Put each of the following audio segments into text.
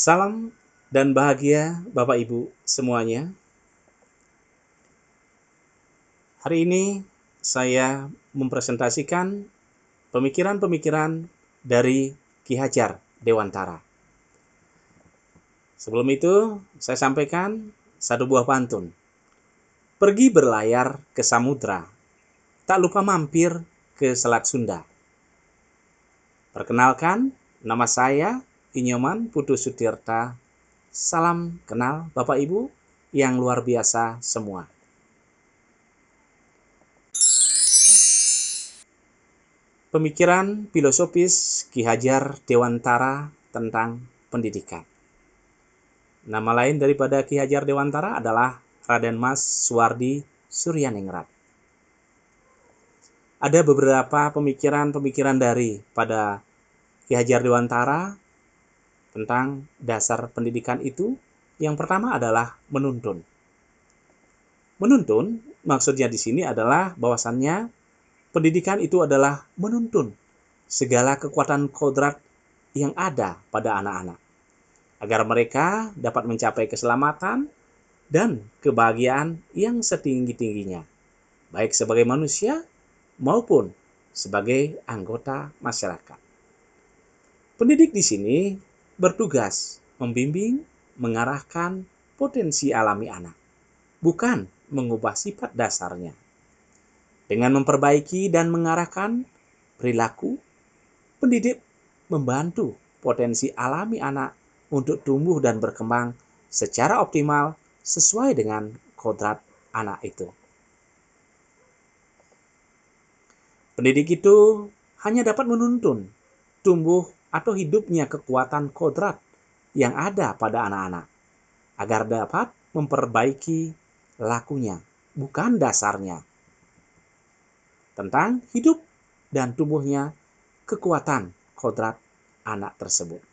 Salam dan bahagia Bapak Ibu semuanya. Hari ini saya mempresentasikan pemikiran-pemikiran dari Ki Hajar Dewantara. Sebelum itu, saya sampaikan satu buah pantun. Pergi berlayar ke samudra, tak lupa mampir ke Selat Sunda. Perkenalkan, nama saya Inyoman Putu Sutirta. Salam kenal Bapak Ibu yang luar biasa semua. Pemikiran filosofis Ki Hajar Dewantara tentang pendidikan. Nama lain daripada Ki Hajar Dewantara adalah Raden Mas Suwardi Suryaningrat. Ada beberapa pemikiran dari pada Ki Hajar Dewantara tentang dasar pendidikan itu. Yang pertama adalah menuntun. Menuntun maksudnya di sini adalah bahwasannya pendidikan itu adalah menuntun segala kekuatan kodrat yang ada pada anak-anak, agar mereka dapat mencapai keselamatan dan kebahagiaan yang setinggi-tingginya, baik sebagai manusia maupun sebagai anggota masyarakat. Pendidik di sini bertugas membimbing, mengarahkan potensi alami anak, bukan mengubah sifat dasarnya. Dengan memperbaiki dan mengarahkan perilaku, pendidik membantu potensi alami anak untuk tumbuh dan berkembang secara optimal sesuai dengan kodrat anak itu. Pendidik itu hanya dapat menuntun tumbuh atau hidupnya kekuatan kodrat yang ada pada anak-anak agar dapat memperbaiki lakunya, bukan dasarnya. Tentang hidup dan tumbuhnya kekuatan kodrat anak tersebut.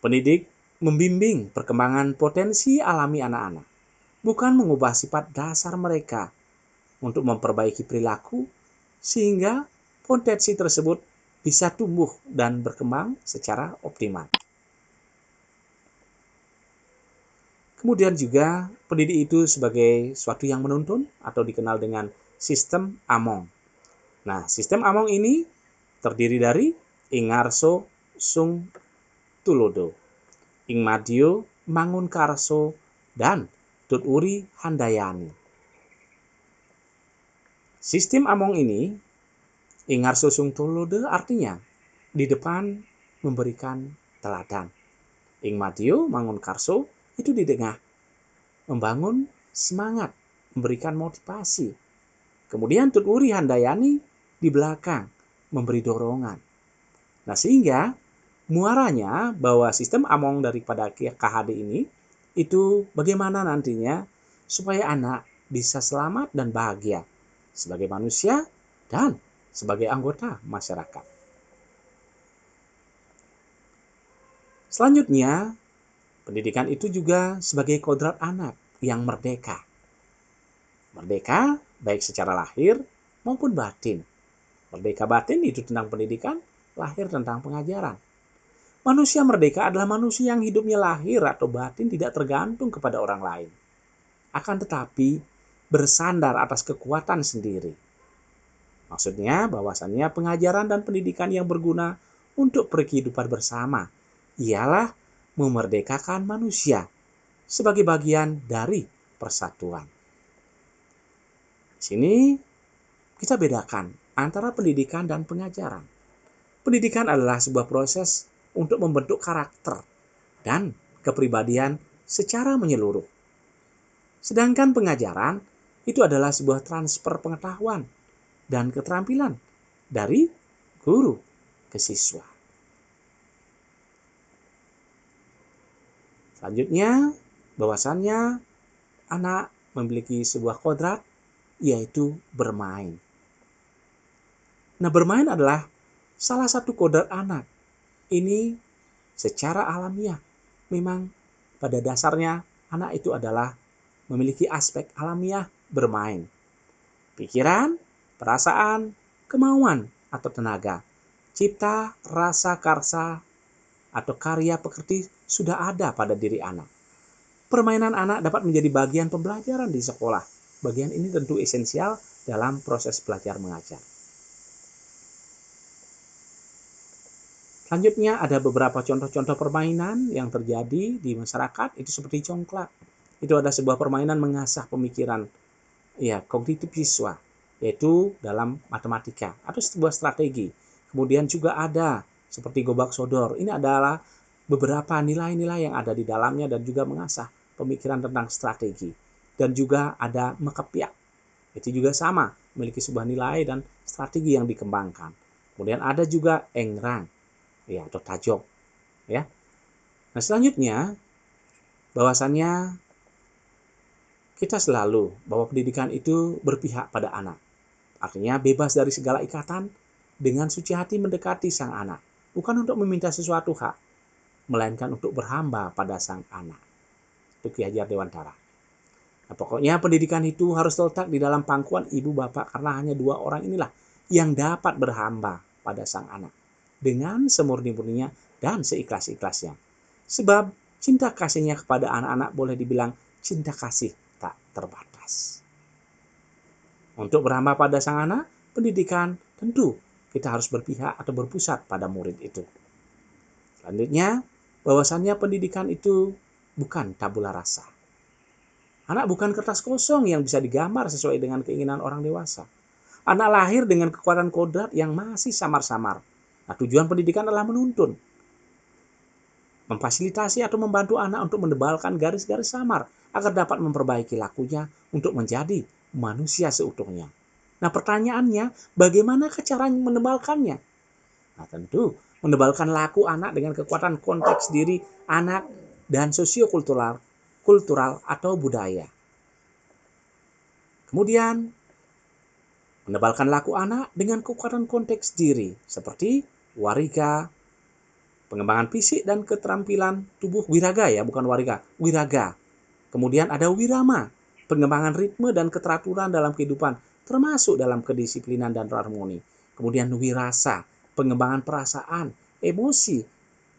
Pendidik membimbing perkembangan potensi alami anak-anak, bukan mengubah sifat dasar mereka untuk memperbaiki perilaku sehingga potensi tersebut bisa tumbuh dan berkembang secara optimal. Kemudian juga pendidik itu sebagai suatu yang menuntun atau dikenal dengan sistem Among. Nah, sistem Among ini terdiri dari Ingarso Sung Tulodo, Ingmadio Mangunkarso, dan Tuturi Handayani. Sistem Among ini, Ingarso Sung Tulodo artinya di depan memberikan teladan. Ingmadio Mangunkarso itu di tengah membangun semangat, memberikan motivasi. Kemudian Tuturi Handayani di belakang memberi dorongan. Nah, sehingga muaranya bahwa sistem Among daripada KHD ini itu bagaimana nantinya supaya anak bisa selamat dan bahagia sebagai manusia dan sebagai anggota masyarakat. Selanjutnya, pendidikan itu juga sebagai kodrat anak yang merdeka. Merdeka baik secara lahir maupun batin. Merdeka batin itu tentang pendidikan, lahir tentang pengajaran. Manusia merdeka adalah manusia yang hidupnya lahir atau batin tidak tergantung kepada orang lain. Akan tetapi bersandar atas kekuatan sendiri. Maksudnya bahwasannya pengajaran dan pendidikan yang berguna untuk kehidupan bersama ialah memerdekakan manusia sebagai bagian dari persatuan. Di sini kita bedakan antara pendidikan dan pengajaran. Pendidikan adalah sebuah proses untuk membentuk karakter dan kepribadian secara menyeluruh. Sedangkan pengajaran itu adalah sebuah transfer pengetahuan dan keterampilan dari guru ke siswa. Selanjutnya, bahwasannya anak memiliki sebuah kodrat, yaitu bermain. Nah, bermain adalah salah satu kodrat anak. Ini secara alamiah. Memang pada dasarnya anak itu adalah memiliki aspek alamiah bermain. Pikiran, perasaan, kemauan atau tenaga, cipta, rasa, karsa, atau karya pekerti sudah ada pada diri anak. Permainan anak dapat menjadi bagian pembelajaran di sekolah. Bagian ini tentu esensial dalam proses belajar mengajar. Selanjutnya ada beberapa contoh-contoh permainan yang terjadi di masyarakat, itu seperti congklak. Itu ada sebuah permainan mengasah pemikiran, kognitif siswa, yaitu dalam matematika atau sebuah strategi. Kemudian juga ada seperti gobak sodor. Ini adalah beberapa nilai-nilai yang ada di dalamnya dan juga mengasah pemikiran tentang strategi. Dan juga ada mekepiak. Itu juga sama, memiliki sebuah nilai dan strategi yang dikembangkan. Kemudian ada juga engrang, atau tajok, ya. Nah, selanjutnya bahwasannya kita selalu bahwa pendidikan itu berpihak pada anak. Artinya bebas dari segala ikatan, dengan suci hati mendekati sang anak. Bukan untuk meminta sesuatu hak, melainkan untuk berhamba pada sang anak. Itu Ki Hajar Dewantara. Nah, pokoknya pendidikan itu harus terletak di dalam pangkuan ibu bapak, karena hanya dua orang inilah yang dapat berhamba pada sang anak dengan semurni-murninya dan seikhlas-ikhlasnya. Sebab cinta kasihnya kepada anak-anak boleh dibilang cinta kasih tak terbatas. Untuk berhamba pada sang anak, pendidikan tentu kita harus berpihak atau berpusat pada murid itu. Selanjutnya, bahwasannya pendidikan itu bukan tabula rasa. Anak bukan kertas kosong yang bisa digambar sesuai dengan keinginan orang dewasa. Anak lahir dengan kekuatan kodrat yang masih samar-samar. Nah, tujuan pendidikan adalah menuntun, memfasilitasi atau membantu anak untuk menebalkan garis-garis samar agar dapat memperbaiki lakunya untuk menjadi manusia seutuhnya. Nah, pertanyaannya, bagaimana cara menebalkannya? Nah, tentu menebalkan laku anak dengan kekuatan konteks diri anak dan sosiokultural atau budaya. Kemudian, menebalkan laku anak dengan kekuatan konteks diri seperti wariga, pengembangan fisik dan keterampilan tubuh, wiraga bukan wariga, wiraga. Kemudian ada wirama, pengembangan ritme dan keteraturan dalam kehidupan, termasuk dalam kedisiplinan dan harmoni. Kemudian wirasa, pengembangan perasaan, emosi,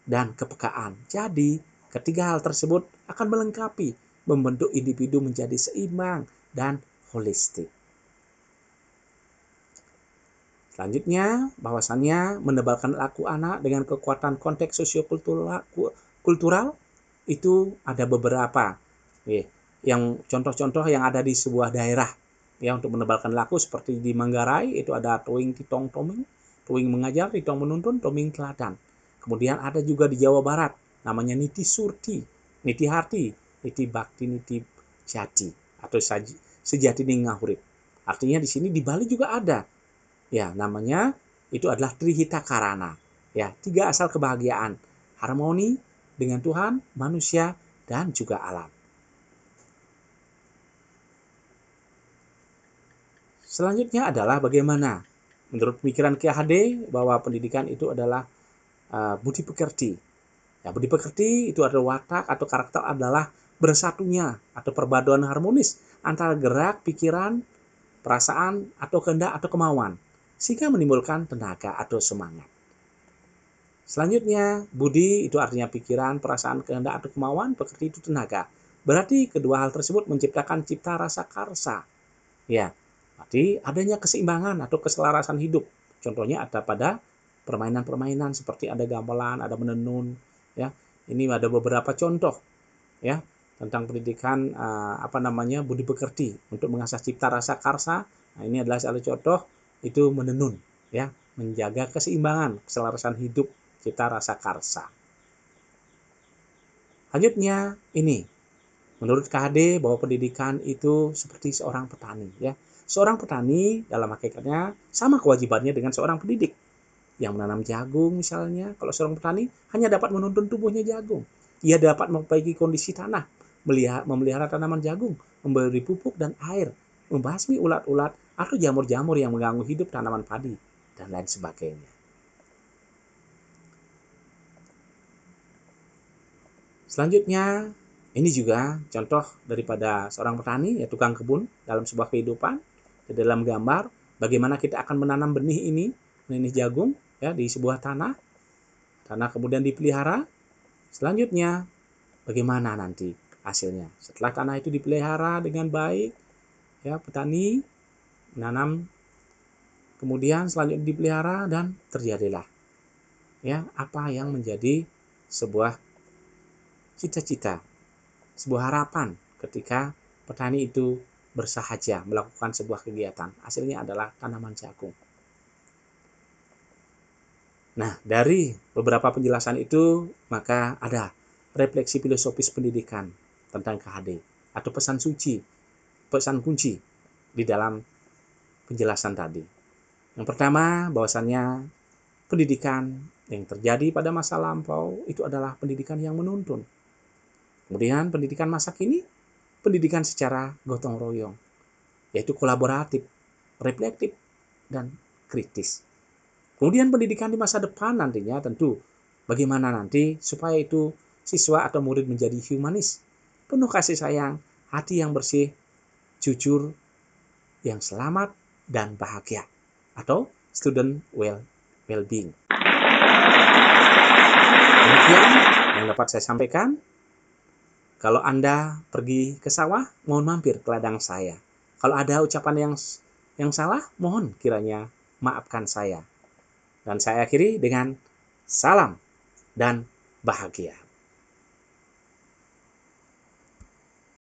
dan kepekaan. Jadi, ketiga hal tersebut akan melengkapi, membentuk individu menjadi seimbang dan holistik. Selanjutnya, bahwasannya menebalkan laku anak dengan kekuatan konteks sosiokultural itu ada beberapa yang contoh-contoh yang ada di sebuah daerah untuk menebalkan laku, seperti di Manggarai itu ada Toing Titong Toming, Toing mengajar, Titong menuntun, Toming teladan. Kemudian ada juga di Jawa Barat namanya Niti Surti, Niti Harti, Niti Bakti, Niti Jati atau Sejati Ngahurip. Artinya di sini di Bali juga ada. Namanya itu adalah Trihita Karana. 3 asal kebahagiaan, harmoni dengan Tuhan, manusia, dan juga alam. Selanjutnya adalah bagaimana menurut pemikiran Ki HD bahwa pendidikan itu adalah budi pekerti. Budi pekerti itu adalah watak atau karakter adalah bersatunya atau perpaduan harmonis antara gerak, pikiran, perasaan, atau kehendak atau kemauan, sehingga menimbulkan tenaga atau semangat. Selanjutnya, budi itu artinya pikiran, perasaan, kehendak atau kemauan, pekerti itu tenaga. Berarti kedua hal tersebut menciptakan cipta rasa karsa. Berarti adanya keseimbangan atau keselarasan hidup. Contohnya ada pada permainan-permainan seperti ada gamelan, ada menenun. Ini ada beberapa contoh tentang pendidikan budi pekerti untuk mengasah cipta rasa karsa. Nah, ini adalah salah contoh itu menenun, menjaga keseimbangan, keselarasan hidup, cipta rasa karsa. Selanjutnya ini, menurut KHD bahwa pendidikan itu seperti seorang petani, Seorang petani dalam hakikatnya sama kewajibannya dengan seorang pendidik yang menanam jagung misalnya. Kalau seorang petani hanya dapat menuntun tumbuhnya jagung, ia dapat memperbaiki kondisi tanah, memelihara tanaman jagung, memberi pupuk dan air, membasmi ulat-ulat atau jamur-jamur yang mengganggu hidup tanaman padi, dan lain sebagainya. Selanjutnya, ini juga contoh daripada seorang petani, tukang kebun dalam sebuah kehidupan. Di dalam gambar, bagaimana kita akan menanam benih jagung di sebuah tanah. karena kemudian dipelihara. Selanjutnya, bagaimana nanti hasilnya? Setelah tanah itu dipelihara dengan baik, ya, petani menanam, kemudian selanjutnya dipelihara dan terjadilah ya apa yang menjadi sebuah cita-cita, sebuah harapan ketika petani itu bersahaja melakukan sebuah kegiatan. Hasilnya adalah tanaman jagung. Nah, dari beberapa penjelasan itu, maka ada refleksi filosofis pendidikan tentang KHD atau pesan kunci di dalam penjelasan tadi. Yang pertama, bahwasannya pendidikan yang terjadi pada masa lampau itu adalah pendidikan yang menuntun. Kemudian pendidikan masa kini, pendidikan secara gotong royong, yaitu kolaboratif, reflektif, dan kritis. Kemudian pendidikan di masa depan nantinya tentu bagaimana nanti supaya itu siswa atau murid menjadi humanis, penuh kasih sayang, hati yang bersih, jujur, yang selamat, dan bahagia, atau student well-being. Demikian yang dapat saya sampaikan. Kalau Anda pergi ke sawah, mohon mampir ke ladang saya. Kalau ada ucapan yang salah, mohon kiranya maafkan saya. Dan saya akhiri dengan salam dan bahagia.